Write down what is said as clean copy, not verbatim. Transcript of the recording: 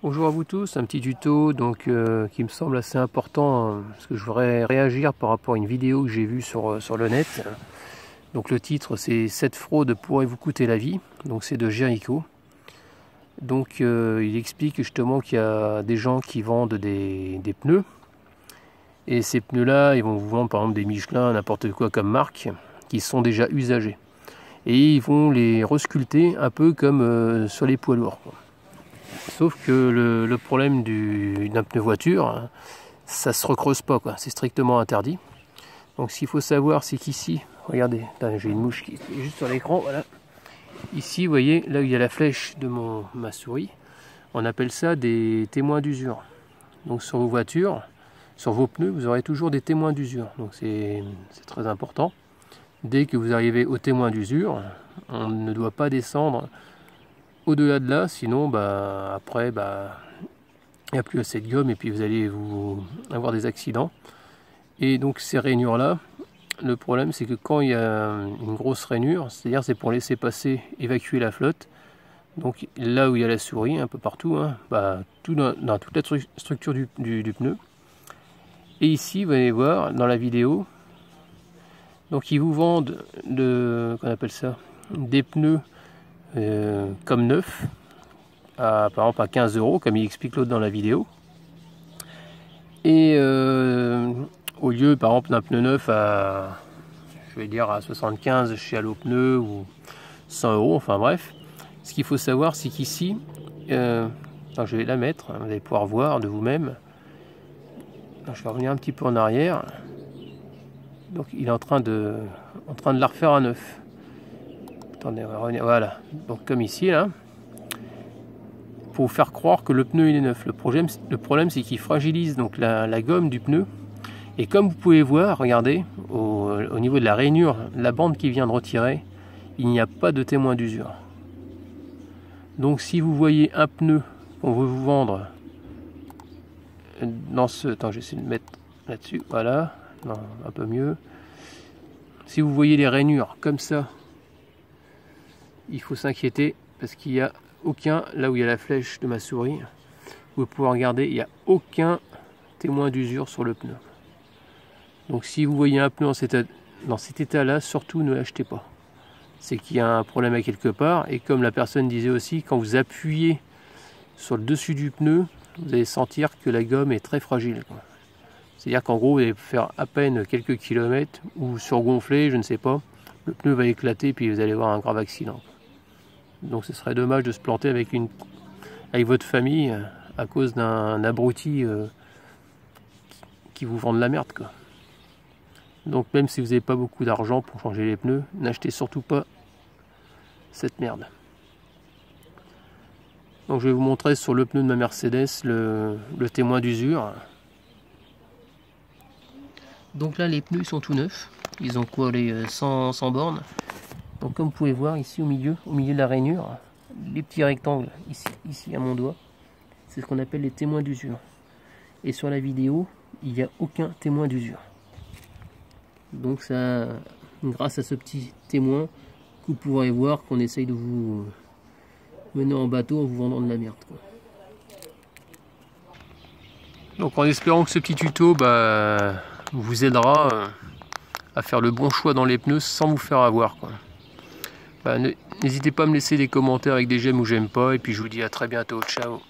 Bonjour à vous tous, un petit tuto donc qui me semble assez important parce que je voudrais réagir par rapport à une vidéo que j'ai vue sur le net. Donc le titre c'est 7 fraudes pourraient vous coûter la vie, donc c'est de Jericho. Donc il explique justement qu'il y a des gens qui vendent des pneus et ces pneus là ils vont vous vendre par exemple des Michelin, n'importe quoi comme marque, qui sont déjà usagés et ils vont les resculpter un peu comme sur les poids lourds quoi. Sauf que le problème d'un pneu voiture, ça se recreuse pas, quoi. C'est strictement interdit. Donc ce qu'il faut savoir, c'est qu'ici, regardez, j'ai une mouche qui est juste sur l'écran, voilà. Ici, vous voyez, là où il y a la flèche de ma souris, on appelle ça des témoins d'usure. Donc sur vos voitures, sur vos pneus, vous aurez toujours des témoins d'usure. Donc c'est très important. Dès que vous arrivez aux témoins d'usure, on ne doit pas descendre au-delà de là, sinon après il n'y a plus assez de gomme et puis vous allez avoir des accidents. Et donc ces rainures là, le problème c'est que quand il y a une grosse rainure, c'est-à-dire c'est pour laisser passer, évacuer la flotte, donc là où il y a la souris, un peu partout, hein, tout dans toute la structure du pneu. Et ici vous allez voir dans la vidéo, donc ils vous vendent qu'on appelle ça, des pneus comme neuf, par exemple à 15 € comme il explique l'autre dans la vidéo, et au lieu par exemple d'un pneu neuf à, je vais dire à 75 chez Allo Pneus ou 100 €, enfin bref, ce qu'il faut savoir c'est qu'ici, je vais la mettre, vous allez pouvoir voir de vous-même. Je vais revenir un petit peu en arrière, donc il est en train de la refaire à neuf. Attendez, on va revenir, voilà, donc comme ici là, pour vous faire croire que le pneu il est neuf. Le problème c'est qu'il fragilise donc la gomme du pneu, et comme vous pouvez voir, regardez, au niveau de la rainure, la bande qui vient de retirer, il n'y a pas de témoin d'usure. Donc si vous voyez un pneu qu'on veut vous vendre dans attends, j'essaie de mettre là-dessus, voilà, non, un peu mieux. Si vous voyez les rainures comme ça, il faut s'inquiéter parce qu'il n'y a aucun, là où il y a la flèche de ma souris, vous pouvez regarder, il n'y a aucun témoin d'usure sur le pneu. Donc si vous voyez un pneu dans cet état-là, surtout ne l'achetez pas. C'est qu'il y a un problème à quelque part, et comme la personne disait aussi, quand vous appuyez sur le dessus du pneu, vous allez sentir que la gomme est très fragile. C'est-à-dire qu'en gros, vous allez faire à peine quelques kilomètres, ou surgonfler, je ne sais pas, le pneu va éclater, puis vous allez avoir un grave accident. Donc ce serait dommage de se planter avec votre famille à cause d'un abruti qui vous vend de la merde, quoi. Donc même si vous n'avez pas beaucoup d'argent pour changer les pneus, n'achetez surtout pas cette merde. Donc je vais vous montrer sur le pneu de ma Mercedes le témoin d'usure. Donc là les pneus sont tout neufs, ils ont quoi, les 100 bornes. Donc comme vous pouvez voir ici au milieu de la rainure, les petits rectangles ici à mon doigt, c'est ce qu'on appelle les témoins d'usure. Et sur la vidéo, il n'y a aucun témoin d'usure. Donc ça, grâce à ce petit témoin, vous pourrez voir qu'on essaye de vous mener en bateau en vous vendant de la merde, quoi. Donc en espérant que ce petit tuto vous aidera à faire le bon choix dans les pneus sans vous faire avoir, quoi. N'hésitez pas à me laisser des commentaires avec des j'aime ou j'aime pas, et puis je vous dis à très bientôt, ciao.